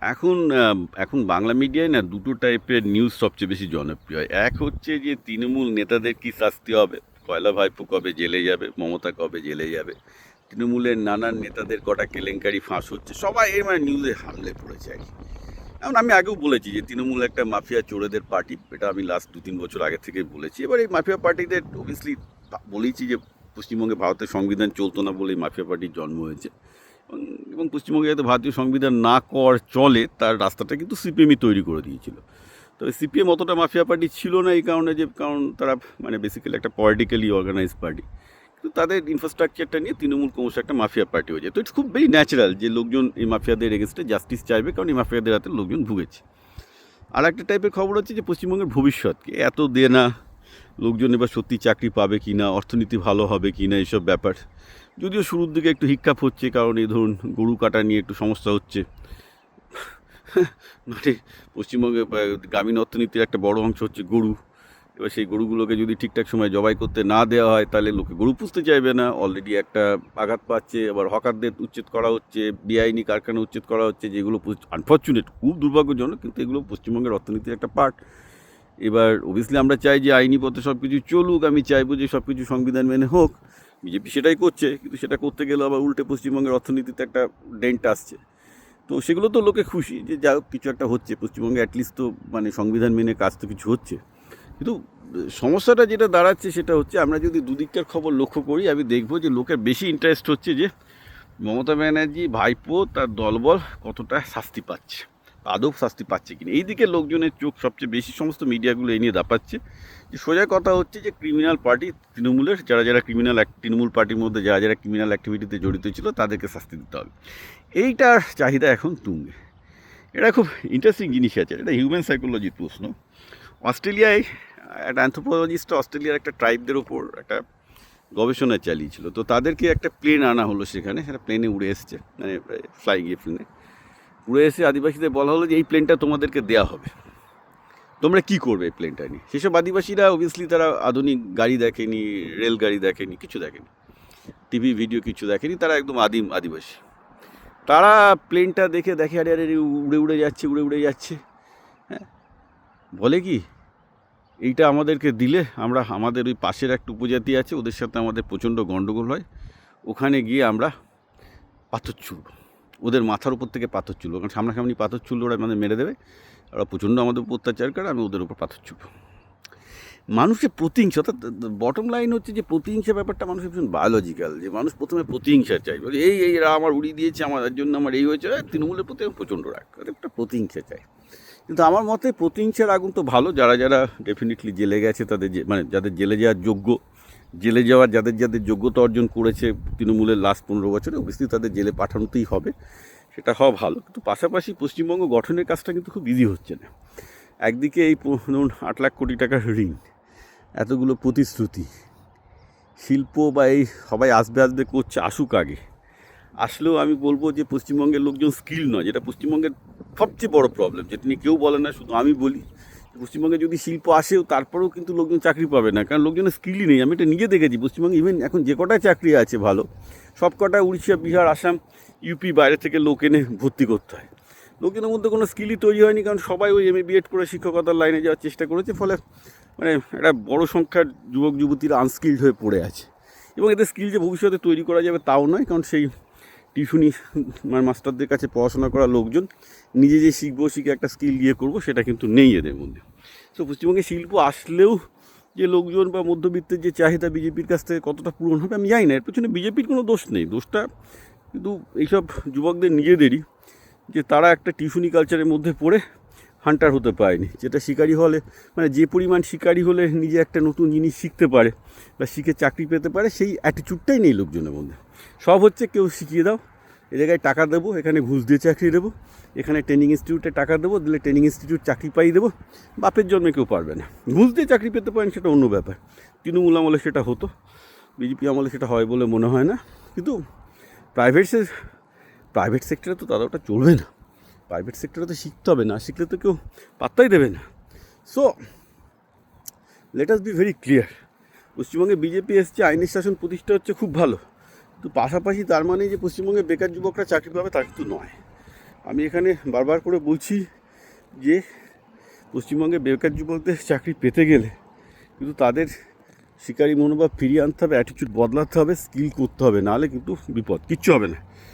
এখন এখন বাংলা মিডিয়ায় না দুটো টাইপের নিউজ সবচেয়ে বেশি জনপ্রিয় হয়। এক হচ্ছে যে তৃণমূল নেতাদের কি শাস্তি হবে, কয়লা ভাইপো কবে জেলে যাবে, মমতা কবে জেলে যাবে, তৃণমূলের নানান নেতাদের কটা কেলেঙ্কারি ফাঁস হচ্ছে, সবাই এর মানে নিউজে হামলে পড়েছে আর কি। এখন আমি আগেও বলেছি যে তৃণমূল একটা মাফিয়া চোরেদের পার্টি, এটা আমি লাস্ট 2-3 বছর আগে থেকে বলেছি। এবার এই মাফিয়া পার্টিদের অবভিয়াসলি বলেইছি যে পশ্চিমবঙ্গে ভারতের সংবিধান চলতো না বলেই মাফিয়া পার্টির জন্ম হয়েছে। এবং পশ্চিমবঙ্গে যাতে ভারতীয় সংবিধান না কর চলে তার রাস্তাটা কিন্তু সিপিএমই তৈরি করে দিয়েছিল। তো সিপিএম অতটা মাফিয়া পার্টি ছিল না এই কারণে যে কারণ তারা মানে বেসিক্যালি একটা পলিটিক্যালি অর্গানাইজ পার্টি, কিন্তু তাদের ইনফ্রাস্ট্রাকচারটা নিয়ে তৃণমূল ক্রমশ একটা মাফিয়া পার্টি হয়ে যায়। তো ইটস খুব ভেরি ন্যাচারাল যে লোকজন এই মাফিয়াদের এগেনস্টে জাস্টিস চাইবে, কারণ এই মাফিয়াদের হাতে লোকজন ভুগেছে। আর একটা টাইপের খবর হচ্ছে যে পশ্চিমবঙ্গের ভবিষ্যৎকে এত দেনা, লোকজন এবার সত্যি চাকরি পাবে কি না, অর্থনীতি ভালো হবে কি না, এইসব ব্যাপার। যদিও শুরুর দিকে একটু হিক্কাপ হচ্ছে, কারণ এই ধরুন গরু কাটা নিয়ে একটু সমস্যা হচ্ছে। মানে পশ্চিমবঙ্গে গ্রামীণ অর্থনীতির একটা বড় অংশ হচ্ছে গরু। এবার সেই গরুগুলোকে যদি ঠিকঠাক সময় জবাই করতে না দেওয়া হয় তাহলে লোকে গরু পুষতে চাইবে না, অলরেডি একটা আঘাত পাচ্ছে। আবার হকারদের উচ্ছেদ করা হচ্ছে, বেআইনি কারখানা উচ্ছেদ করা হচ্ছে, যেগুলো আনফর্চুনেট, খুব দুর্ভাগ্যজনক, কিন্তু এগুলো পশ্চিমবঙ্গের অর্থনীতির একটা পার্ট। এবার অবভিয়াসলি আমরা চাই যে আইনি পথে সব কিছু চলুক, আমি চাইবো যে সব কিছু সংবিধান মেনে হোক। বিজেপি সেটাই করছে, কিন্তু সেটা করতে গেলে আবার উল্টে পশ্চিমবঙ্গের অর্থনীতিতে একটা ডেন্ট আসছে। তো সেগুলো তো লোকে খুশি যে যা হোক কিছু একটা হচ্ছে পশ্চিমবঙ্গে, অ্যাটলিস্ট তো মানে সংবিধান মেনে কাজ তো কিছু হচ্ছে। কিন্তু সমস্যাটা যেটা দাঁড়াচ্ছে সেটা হচ্ছে, আমরা যদি দুদিককার খবর লক্ষ্য করি, আমি দেখবো যে লোকের বেশি ইন্টারেস্ট হচ্ছে যে মমতা ব্যানার্জি ভাইপো তার দলবল কতটা শাস্তি পাচ্ছে, আদৌ শাস্তি পাচ্ছে কিনা, এই দিকে লোকজনের চোখ সবচেয়ে বেশি। সমস্ত মিডিয়াগুলো এই নিয়ে দাপাচ্ছে যে সোজা কথা হচ্ছে যে ক্রিমিনাল পার্টি তৃণমূলের, যারা যারা ক্রিমিনাল তৃণমূল পার্টির মধ্যে যারা যারা ক্রিমিনাল অ্যাক্টিভিটিতে জড়িত ছিল তাদেরকে শাস্তি দিতে হবে, এইটার চাহিদা এখন তুঙ্গে। এটা খুব ইন্টারেস্টিং জিনিস আছে, এটা হিউম্যান সাইকোলজির প্রশ্ন। অস্ট্রেলিয়ায় একটা অ্যানথ্রোপোলজিস্ট অস্ট্রেলিয়ার একটা ট্রাইবদের ওপর একটা গবেষণা চালিয়েছিল। তো তাদেরকে একটা প্লেন আনা হলো, সেখানে সেটা প্লেনে উড়ে এসছে, মানে ফ্লাইং এ প্লেনে উড়ে এসে আদিবাসীদের বলা হলো যে এই প্লেনটা তোমাদেরকে দেওয়া হবে, তোমরা কি করবে এই প্লেনটা নিয়ে। সেসব আদিবাসীরা অবভিয়াসলি তারা আধুনিক গাড়ি দেখেনি, রেলগাড়ি দেখেনি, কিছু দেখেনি, টিভি ভিডিও কিছু দেখেনি, তারা একদম আদিম আদিবাসী। তারা প্লেনটা দেখে দেখে আরে আরে উড়ে উড়ে যাচ্ছে, উড়ে উড়ে যাচ্ছে। হ্যাঁ, বলে কি এইটা আমাদেরকে দিলে আমরা, আমাদের ওই পাশের একটা উপজাতি আছে, ওদের সাথে আমাদের প্রচণ্ড গণ্ডগোল হয়, ওখানে গিয়ে আমরা পাথর ছুড়ব, ওদের মাথার উপর থেকে পাথর ছুড়ব, কারণ সামনাসামনি পাথর ছুড়লে ওরা আমাদের মেরে দেবে, ওরা প্রচণ্ড আমাদের উপর অত্যাচার করে, আমি ওদের উপর পাথর ছুড়ব। মানুষের প্রতিহিংসা, অর্থাৎ বটম লাইন হচ্ছে যে প্রতিহিংসা ব্যাপারটা মানুষের ভীষণ বায়োলজিক্যাল, যে মানুষ প্রথমে প্রতিহিংসা চাই, বলে এই এরা আমার উড়িয়ে দিয়েছে, আমার জন্য আমার এই হয়েছে, তৃণমূলের প্রতি প্রচণ্ড রাগ, একটা প্রতিহিংসা চাই। কিন্তু আমার মতে প্রতিহিংসার আগুন তো ভালো, যারা যারা ডেফিনেটলি জেলে গেছে তাদের মানে যাদের জেলে যাওয়ার যোগ্য, জেলে যাওয়ার যাদের যাদের যোগ্যতা অর্জন করেছে তৃণমূলের লাস্ট 15 বছরে, অবশ্যই তাদের জেলে পাঠানোতেই হবে, সেটা হওয়া ভালো। কিন্তু পাশাপাশি পশ্চিমবঙ্গ গঠনের কাজটা কিন্তু খুব ইজি হচ্ছে না। একদিকে এই ধরুন 8 লাখ কোটি টাকার ঋণ, এতগুলো প্রতিশ্রুতি, শিল্প বা এই সবাই আসবে আসবে করছে, আসুক আগে, আসলেও আমি বলবো যে পশ্চিমবঙ্গের লোকজন স্কিল নয়, যেটা পশ্চিমবঙ্গের সবচেয়ে বড় প্রবলেম, যেটা নিয়ে কেউ বলে না, শুধু আমি বলি। পশ্চিমবঙ্গে যদি শিল্প আসেও তারপরেও কিন্তু লোকজন চাকরি পাবে না, কারণ লোকজনের স্কিলই নেই। আমি এটা নিজে দেখেছি পশ্চিমবঙ্গে, ইভেন এখন যে কটা চাকরি আছে ভালো, সব কটা উড়িষ্যা, বিহার, আসাম, ইউপি বাইরে থেকে লোক এনে ভর্তি করতে হয়। লোকজনের মধ্যে কোনো স্কিলই তৈরি হয়নি, কারণ সবাই ওই এমএ বিএড করে শিক্ষকতার লাইনে যাওয়ার চেষ্টা করেছে, ফলে মানে একটা বড় সংখ্যার যুবক যুবতীরা আনস্কিল্ড হয়ে পড়ে আছে। এবং এদের স্কিল যে ভবিষ্যতে তৈরি করা যাবে তাও নয়, কারণ সেই টিউশনি মাস্টারদের কাছে পড়াশোনা করা লোকজন নিজে যে শিখবো, শিখে একটা স্কিল গিয়ে করবো, সেটা কিন্তু নেই এদের মধ্যে। তো পশ্চিমবঙ্গে শিল্প আসলেও যে লোকজন বা মধ্যবিত্তের যে চাহিদা বিজেপির কাছ থেকে কতটা পূরণ হবে আমি জানি না, এর পেছনে বিজেপির কোনো দোষ নেই, দোষটা কিন্তু এইসব যুবকদের নিজেদেরই, যে তারা একটা টিউশনি কালচারের মধ্যে পড়ে হান্টার হতে পারেনি। যেটা শিকারি হলে, মানে যে পরিমাণ শিকারি হলে নিজে একটা নতুন জিনিস শিখতে পারে বা শিখে চাকরি পেতে পারে, সেই অ্যাটিটিউডটাই নেই লোকজনের মধ্যে। সব হচ্ছে কেউ শিখিয়ে দাও, এ জায়গায় টাকা দেবো, এখানে ঘুষ দিয়ে চাকরি দেবো, এখানে ট্রেনিং ইনস্টিটিউটে টাকা দেবো, দিলে ট্রেনিং ইনস্টিটিউট চাকরি পাই দেবো। বাপের জন্মে কেউ পারবে না, ঘুষ দিয়ে চাকরি পেতে পারেন সেটা অন্য ব্যাপার। তৃণমূল আমলে সেটা হতো, বিজেপি আমলে সেটা হয় বলে মনে হয় না। কিন্তু প্রাইভেট সেক্টরে তো তাদের ওটা চলবে না, প্রাইভেট সেক্টরে তো শিখতে হবে, না শিখলে তো কেউ পাত্তাই দেবে না। So let us be very clear, পশ্চিমবঙ্গে বিজেপি এসছে, আইনের শাসন প্রতিষ্ঠা হচ্ছে, খুব ভালো, কিন্তু পাশাপাশি তার মানে যে পশ্চিমবঙ্গে বেকার যুবকরা চাকরি পাবে তা কিন্তু নয়। আমি এখানে বারবার করে বলছি যে পশ্চিমবঙ্গে বেকার যুবকদের চাকরি পেতে গেলে কিন্তু তাদের শিকারী মনোভাব ফিরিয়ে আনতে হবে, অ্যাটিটিউড বদলাতে হবে, স্কিল করতে হবে, নাহলে কিন্তু বিপদ, কিচ্ছু হবে না।